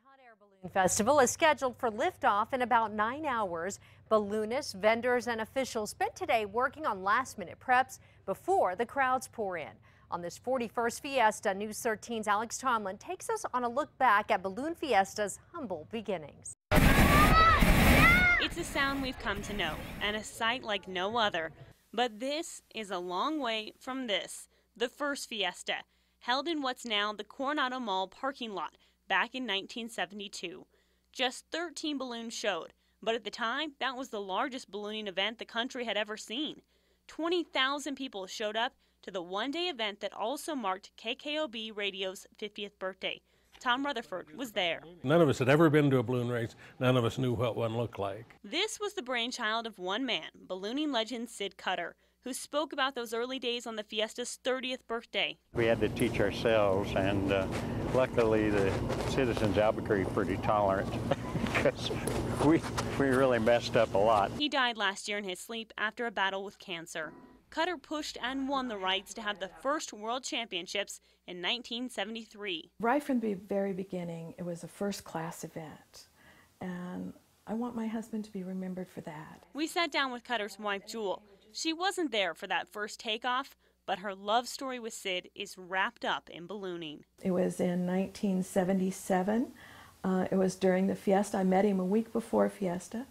Hot Air Balloon Festival is scheduled for liftoff in about 9 hours. Balloonists, vendors, and officials spent today working on last-minute preps before the crowds pour in. On this 41st Fiesta, News 13's Alex Tomlin takes us on a look back at Balloon Fiesta's humble beginnings. It's a sound we've come to know, and a sight like no other. But this is a long way from this, the first Fiesta, held in what's now the Coronado Mall parking lot back in 1972. Just 13 balloons showed, but at the time, that was the largest ballooning event the country had ever seen. 20,000 people showed up to the one-day event that also marked KKOB Radio's 50th birthday. Tom Rutherford was there. None of us had ever been to a balloon race. None of us knew what one looked like. This was the brainchild of one man, ballooning legend Sid Cutter, who spoke about those early days on the Fiesta's 30th birthday. We had to teach ourselves, and luckily the citizens of Albuquerque are pretty tolerant because we really messed up a lot. He died last year in his sleep after a battle with cancer. Cutter pushed and won the rights to have the first World Championships in 1973. Right from the very beginning, it was a first-class event, and I want my husband to be remembered for that. We sat down with Cutter's wife, Jewel. She wasn't there for that first takeoff, but her love story with Sid is wrapped up in ballooning. It was in 1977. It was during the Fiesta. I met him a week before Fiesta.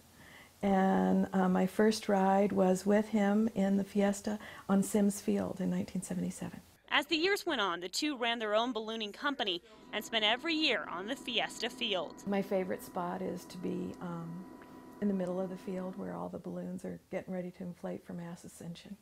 And my first ride was with him in the Fiesta on Sims Field in 1977. As the years went on, the two ran their own ballooning company and spent every year on the Fiesta field. My favorite spot is to be in the middle of the field where all the balloons are getting ready to inflate for mass ascension,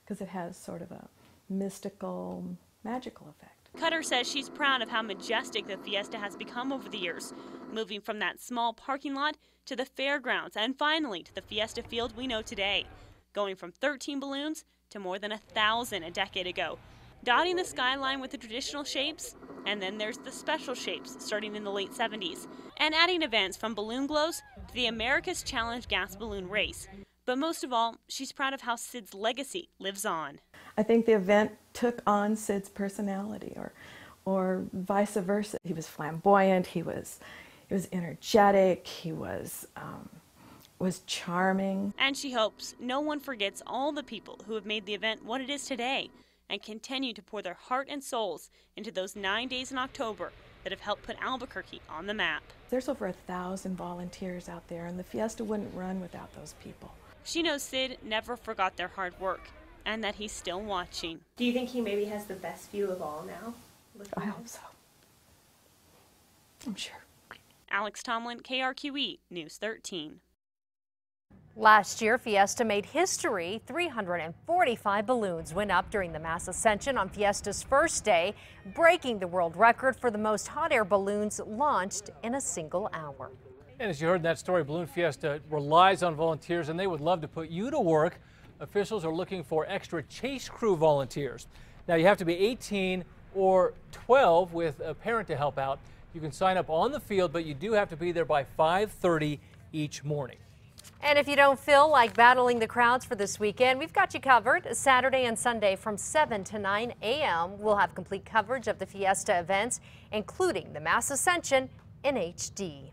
because it has sort of a mystical, magical effect. Cutter says she's proud of how majestic the Fiesta has become over the years, moving from that small parking lot to the fairgrounds and finally to the Fiesta field we know today, going from 13 balloons to more than 1,000 a decade ago, dotting the skyline with the traditional shapes, and then there's the special shapes starting in the late 70s, and adding events from balloon glows to the America's Challenge gas balloon race. But most of all, she's proud of how Sid's legacy lives on. I think the event took on Sid's personality, or vice versa. He was flamboyant, he was energetic, he was charming. And she hopes no one forgets all the people who have made the event what it is today and continue to pour their heart and souls into those 9 days in October that have helped put Albuquerque on the map. There's over 1,000 volunteers out there, and the Fiesta wouldn't run without those people. She knows Sid never forgot their hard work and that he's still watching. Do you think he maybe has the best view of all now? I hope so. I'm sure. Alex Tomlin, KRQE, News 13. Last year, Fiesta made history. 345 balloons went up during the mass ascension on Fiesta's first day, breaking the world record for the most hot air balloons launched in a single hour. And as you heard in that story, Balloon Fiesta relies on volunteers, and they would love to put you to work. Officials are looking for extra chase crew volunteers. Now, you have to be 18 or 12 with a parent to help out. You can sign up on the field, but you do have to be there by 5:30 each morning. And if you don't feel like battling the crowds for this weekend, we've got you covered. Saturday and Sunday from 7 to 9 a.m. We'll have complete coverage of the Fiesta events, including the mass ascension in HD.